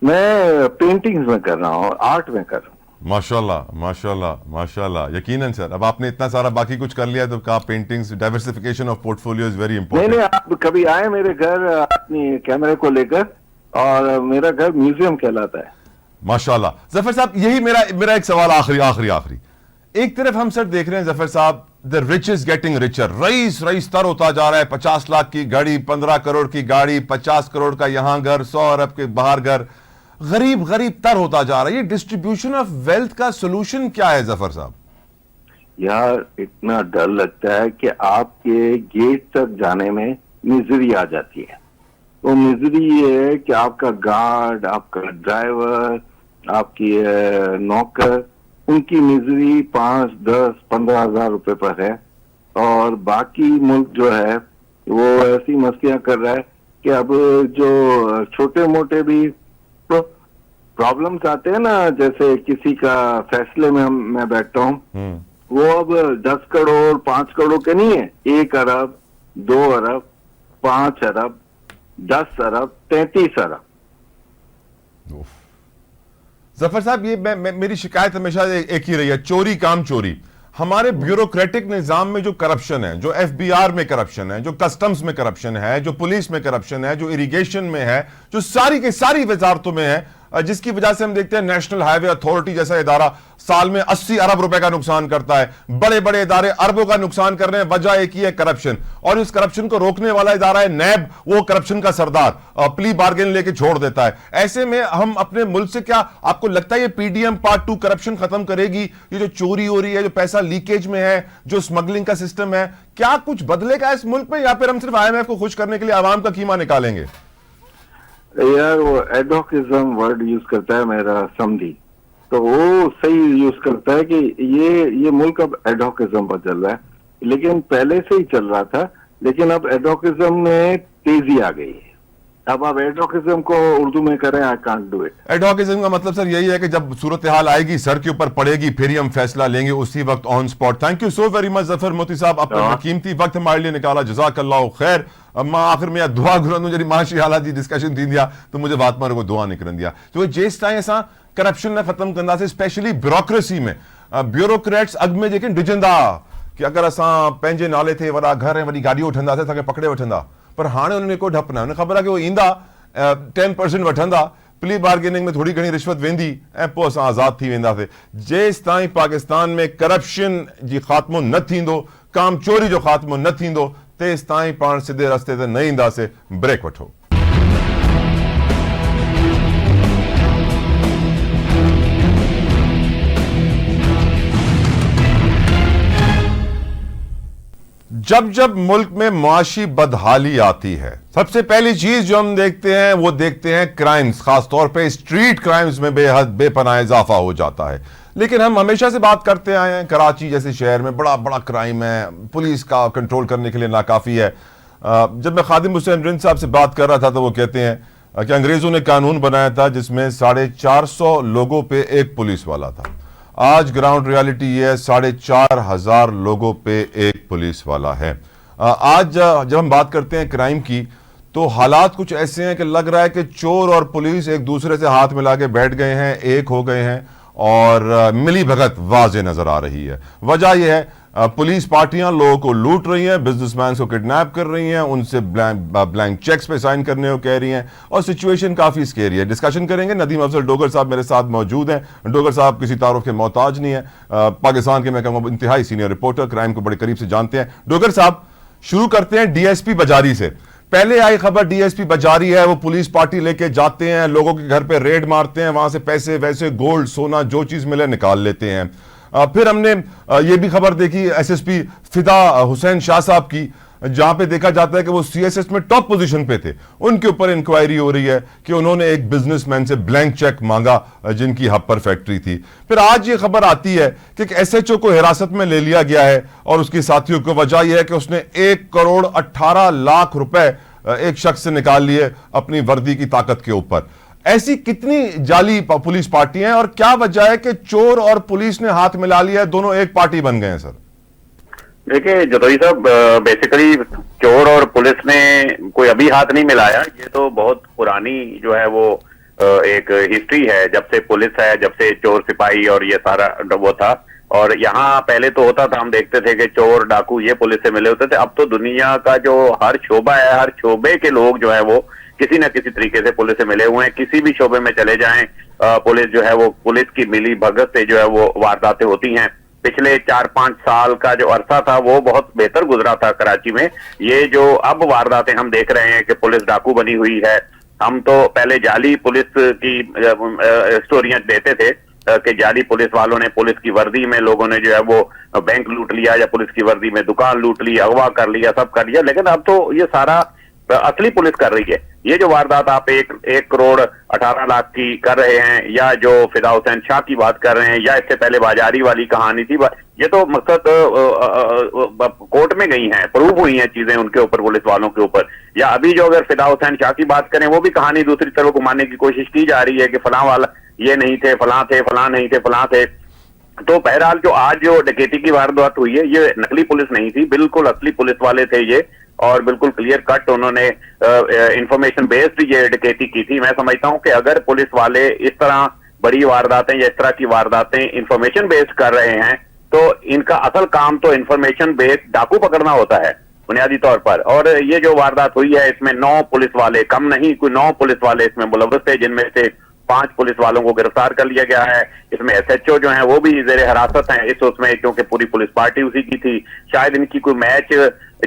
मैं पेंटिंग्स में कर रहा हूँ, आर्ट में कर रहा हूँ। माशाल्लाह माशाल्लाह माशाल्लाह, यकीनन सर। अब आपने इतना सारा बाकी कुछ कर लिया तो कहा paintings, diversification of portfolio is very important. नहीं, आप कभी आए मेरे घर अपनी कैमरे को लेकर, और मेरा घर म्यूजियम कहलाता है। माशाल्लाह। जफर साहब, यही मेरा एक सवाल आखिरी। एक तरफ हम सर देख रहे हैं जफर साहब, the rich is getting richer, रईस तर होता जा रहा है। 50 लाख की गाड़ी, 15 करोड़ की गाड़ी, 50 करोड़ का यहां घर, 100 अरब के बाहर घर, गरीब तर होता जा रहा है। ये डिस्ट्रीब्यूशन ऑफ वेल्थ का सोल्यूशन क्या है जफर साहब? यार इतना डर लगता है कि आपके गेट तक जाने में मिजरी आ जाती है। वो मिजरी ये है कि आपका गार्ड, आपका ड्राइवर, आपकी नौकर, उनकी मिजरी 5, 10, 15 हजार रुपए पर है, और बाकी मुल्क जो है वो ऐसी मस्तियां कर रहा है कि अब जो छोटे मोटे भी प्रॉब्लम्स आते हैं ना, जैसे किसी का फैसले में मैं बैठता हूँ, वो अब 10 करोड़ 5 करोड़ के नहीं है, 1 अरब 2 अरब 5 अरब 10 अरब 33 अरब। जफर साहब, ये मेरी शिकायत हमेशा एक ही रही है, चोरी काम चोरी। हमारे ब्यूरोक्रेटिक निजाम में जो करप्शन है, जो FBR में करप्शन है, जो कस्टम्स में करप्शन है, जो पुलिस में करप्शन है, जो इरिगेशन में है, जो सारी की सारी वजारतों में है, जिसकी वजह से हम देखते हैं नेशनल हाईवे अथॉरिटी जैसा इदारा साल में 80 अरब रुपए का नुकसान करता है, बड़े बड़े इदारे अरबों का नुकसान कर रहे हैं। वजह एक ही है, करप्शन। और इस करप्शन को रोकने वाला इदारा है नैब, वो करप्शन का सरदार प्ली बार्गेन लेके छोड़ देता है। ऐसे में हम अपने मुल्क से, क्या आपको लगता है ये PDM पार्ट 2 करप्शन खत्म करेगी? ये जो चोरी हो रही है, जो पैसा लीकेज में है, जो स्मगलिंग का सिस्टम है, क्या कुछ बदलेगा इस मुल्क में, या फिर हम सिर्फ IMF को खुश करने के लिए आवाम का कीमा निकालेंगे? यार वो एडोकिज्म वर्ड यूज करता है मेरा समझी, तो वो सही यूज करता है कि ये मुल्क अब एडोकिज्म पर चल रहा है, लेकिन पहले से ही चल रहा था, लेकिन अब एडोकिज्म में तेजी आ गई है। अब आप एडोकिज्म को उर्दू में करें, आई कांट डू इट। एडोकिज्म का मतलब सर यही है कि जब सूरत हाल आएगी, सर के ऊपर पड़ेगी, फिर ही हम फैसला लेंगे उसी वक्त on spot. Thank you so very much Zafar मोती साहब, अपना कीमती वक्त हमारे लिए निकाला, जज़ाकल्लाहु खैर। अम्मा आखिर में दुआ घुरन जी माशी हालात जी डिस्कशन थी दिया, तो मुझे बात मारे को दुआ निकरन दिया। तो जेस ताईं असां करप्शन न खत्म कंदा से, स्पेशली ब्यूरोक्रेसी में ब्यूरोक्रेट्स अॻ में जेके डिजंदा कि अगर असां पंहिंजे नाले ते वॾा घर ऐं वॾी गाॾियूं वठंदासीं, असांखे पकड़े वठंदा, पर हाणे उन्हनि को डप न, उन्हें ख़बर है कि वो ईंदा 10% वठंदा, प्ली बार्गेनिंग में थोड़ी घणी रिश्वत वेंदी ऐं पोइ असां आज़ाद थी वेंदासीं। जेसि ताईं पाकिस्तान में करप्शन जी ख़ात्मो न थींदो, कामचोरी जो ख़ात्मो न थींदो, तेसि ताईं पाण सिधे रस्ते ते न ईंदासीं। ब्रेक वठो। जब जब मुल्क में मुआशी बदहाली आती है, सबसे पहली चीज जो हम देखते हैं वो देखते हैं क्राइम्स, खासतौर पे स्ट्रीट क्राइम्स में बेहद बेपनाह इजाफा हो जाता है। लेकिन हम हमेशा से बात करते आए हैं, कराची जैसे शहर में बड़ा बड़ा क्राइम है, पुलिस का कंट्रोल करने के लिए नाकाफी है। जब मैं खादिम हुसैन रिंद साहब से बात कर रहा था तो वो कहते हैं कि अंग्रेजों ने कानून बनाया था जिसमें 450 लोगों पे एक पुलिस वाला था। आज ग्राउंड रियलिटी ये है 4,500 लोगों पे एक पुलिस वाला है। आज जब हम बात करते हैं क्राइम की तो हालात कुछ ऐसे हैं कि लग रहा है कि चोर और पुलिस एक दूसरे से हाथ मिला के बैठ गए हैं, एक हो गए हैं और मिली भगत वाज़े नजर आ रही है। वजह यह है पुलिस पार्टियां लोगों को लूट रही हैं, बिजनेसमैन को किडनैप कर रही हैं, उनसे ब्लैंक चेक्स पे साइन करने को कह रही हैं और सिचुएशन काफ़ी स्केरी है। डिस्कशन करेंगे। नदीम अफजल डोगर साहब मेरे साथ मौजूद हैं। डोगर साहब किसी तारुफ के मोहताज नहीं है, पाकिस्तान के मैं कहूँगा इंतहाई सीनियर रिपोर्टर, क्राइम को बड़े करीब से जानते हैं। डोगर साहब, शुरू करते हैं डीएसपी बजारी से। पहले आई खबर डीएसपी बजारी है, वो पुलिस पार्टी लेके जाते हैं, लोगों के घर पे रेड मारते हैं, वहां से पैसे वैसे गोल्ड सोना जो चीज मिले निकाल लेते हैं। फिर हमने ये भी खबर देखी एसएसपी फिदा हुसैन शाह साहब की, जहां पे देखा जाता है कि वो सीएसएस में टॉप पोजीशन पे थे, उनके ऊपर इंक्वायरी हो रही है कि उन्होंने एक बिजनेसमैन से ब्लैंक चेक मांगा जिनकी हब पर फैक्ट्री थी। फिर आज ये खबर आती है कि एक एसएचओ को हिरासत में ले लिया गया है और उसके साथियों को, वजह यह है कि उसने 1,18,00,000 रुपए एक शख्स से निकाल लिए अपनी वर्दी की ताकत के ऊपर। ऐसी कितनी जाली पुलिस पार्टियां हैं और क्या वजह है कि चोर और पुलिस ने हाथ मिला लिया है, दोनों एक पार्टी बन गए हैं? सर देखिए जदोई साहब, बेसिकली चोर और पुलिस ने कोई अभी हाथ नहीं मिलाया। ये तो बहुत पुरानी जो है वो एक हिस्ट्री है, जब से पुलिस है, जब से चोर सिपाही और ये सारा वो था। और यहाँ पहले तो होता था, हम देखते थे कि चोर डाकू ये पुलिस से मिले होते थे। अब तो दुनिया का जो हर शोबा है, हर शोबे के लोग जो है वो किसी न किसी तरीके से पुलिस से मिले हुए हैं। किसी भी शोबे में चले जाएं, पुलिस जो है वो, पुलिस की मिली भगत से जो है वो वारदातें होती हैं। पिछले 4-5 साल का जो अरसा था वो बहुत बेहतर गुजरा था कराची में। ये जो अब वारदातें हम देख रहे हैं कि पुलिस डाकू बनी हुई है, हम तो पहले जाली पुलिस की स्टोरियां देते थे कि जाली पुलिस वालों ने पुलिस की वर्दी में लोगों ने जो है वो बैंक लूट लिया या पुलिस की वर्दी में दुकान लूट ली, अगवा कर लिया, सब कर लिया। लेकिन अब तो ये सारा असली पुलिस कर रही है। ये जो वारदात आप 1,18,00,000 की कर रहे हैं, या जो फिदा हुसैन शाह की बात कर रहे हैं, या इससे पहले बाजारी वाली कहानी थी, ये तो मकसद कोर्ट में गई हैं, प्रूव हुई हैं चीजें उनके ऊपर, पुलिस वालों के ऊपर। या अभी जो अगर फिदा हुसैन शाह की बात करें, वो भी कहानी दूसरी तरफ घुमाने की कोशिश की जा रही है कि फलां वाला ये नहीं थे, फलां थे, फलां नहीं थे, फलां थे। तो बहरहाल जो आज जो डकैती की वारदात हुई है, ये नकली पुलिस नहीं थी, बिल्कुल असली पुलिस वाले थे ये, और बिल्कुल क्लियर कट उन्होंने इंफॉर्मेशन बेस्ड ये डकैती की थी। मैं समझता हूं कि अगर पुलिस वाले इस तरह बड़ी वारदातें या इस तरह की वारदातें इंफॉर्मेशन बेस्ड कर रहे हैं, तो इनका असल काम तो इंफॉर्मेशन बेस्ड डाकू पकड़ना होता है बुनियादी तौर पर। और ये जो वारदात हुई है, इसमें 9 पुलिस वाले, कम नहीं, कोई 9 पुलिस वाले इसमें मुलव्वस थे, जिनमें से 5 पुलिस वालों को गिरफ्तार कर लिया गया है। इसमें एसएचओ जो है वो भी जेर हिरासत हैं इस उसमें, क्योंकि पूरी पुलिस पार्टी उसी की थी। शायद इनकी कोई मैच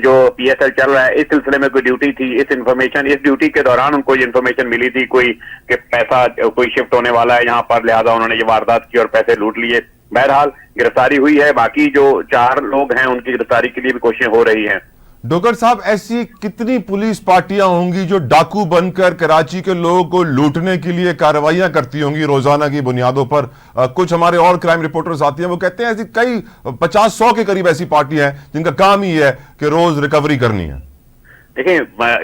जो पीएसएल चल रहा है, इस सिलसिले में कोई ड्यूटी थी, इस ड्यूटी के दौरान उनको ये इन्फॉर्मेशन मिली थी कोई कि पैसा कोई शिफ्ट होने वाला है यहाँ पर, लिहाजा उन्होंने ये वारदात की और पैसे लूट लिए। बहरहाल गिरफ्तारी हुई है, बाकी जो 4 लोग हैं उनकी गिरफ्तारी के लिए भी कोशिशें हो रही हैं। डोगर साहब, ऐसी कितनी पुलिस पार्टियां होंगी जो डाकू बनकर कराची के लोगों को लूटने के लिए कार्रवाइयां करती होंगी रोजाना की बुनियादों पर? कुछ हमारे और क्राइम रिपोर्टर्स आती हैं, वो कहते हैं ऐसी कई 50-100 के करीब ऐसी पार्टियां हैं जिनका काम ही है कि रोज रिकवरी करनी है। देखिए,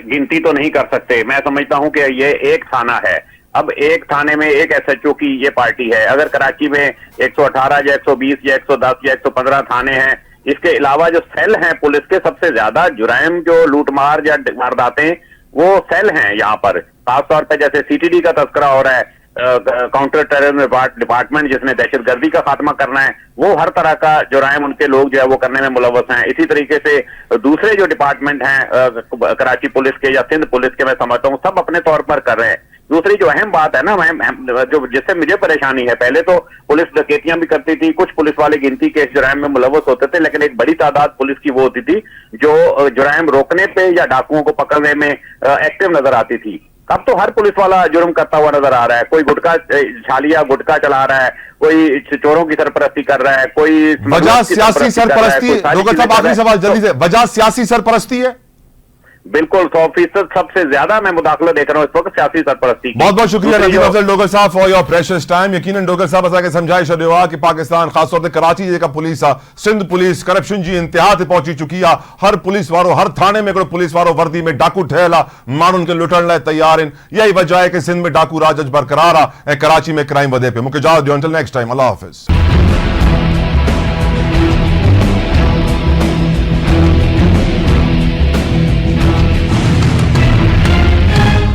गिनती तो नहीं कर सकते। मैं समझता हूं कि ये एक थाना है, अब एक थाने में एक एसएचओ की ये पार्टी है। अगर कराची में 118 या 120 या 110 या 115 थाने हैं, इसके अलावा जो सेल हैं पुलिस के, सबसे ज्यादा जुराइम जो लूटमार या वारदातें वो सेल हैं यहाँ पर। खासतौर पर जैसे सीटीडी का तस्करा हो रहा है, काउंटर टेररिज्म डिपार्टमेंट जिसने दहशतगर्दी का खात्मा करना है, वो हर तरह का जुराइम उनके लोग जो है वो करने में मुलव्वस हैं। इसी तरीके से दूसरे जो डिपार्टमेंट हैं कराची पुलिस के या सिंध पुलिस के, मैं समझता हूँ सब अपने तौर पर कर रहे हैं। दूसरी जो अहम बात है ना, जो जिससे मुझे परेशानी है, पहले तो पुलिस डकैतियां भी करती थी, कुछ पुलिस वाले गिनती के इस जुराइम में मुलव्वस होते थे, लेकिन एक बड़ी तादाद पुलिस की वो होती थी जो जुराइम रोकने पे या डाकुओं को पकड़ने में एक्टिव नजर आती थी। अब तो हर पुलिस वाला जुर्म करता हुआ नजर आ रहा है। कोई गुटखा छालिया गुटखा चला रहा है, कोई चोरों की सरपरस्ती कर रहा है, कोई वजह सियासी सरपरस्ती। डोगर साहब आखिरी सवाल जल्दी से, वजह सियासी सरपरस्ती है? बिल्कुल 100% सबसे ज्यादा मैं मुदाखला देख रहा हूं इस वक्त सियासी सरपरस्ती। बहुत बहुत शुक्रिया नदीम अफजल डोगर साहब फॉर योर प्रेशियस टाइम। यकीनन डोगर साहब असांखे समझाए छॾियो आहे कि पाकिस्तान खासतौर ते कराची जेका पुलिस आहे, सिंध पुलिस करप्शन जी इंतिहा ते पहुची चुकी आहे। हर पुलिस वारो, हर थाने में हिकिड़ो पुलिस वारो वर्दी में डाकू ठहियल आहे, माण्हुनि खे लुटण लाइ तयार आहिनि। इहा ई वजह आहे कि सिंध में डाकू राज अॼु बरक़रार आहे ऐं कराची में क्राइम वधे पियो। मूंखे इजाज़त ॾियो, अंटिल नेक्स्ट टाइम, अल्लाह हाफ़िज़।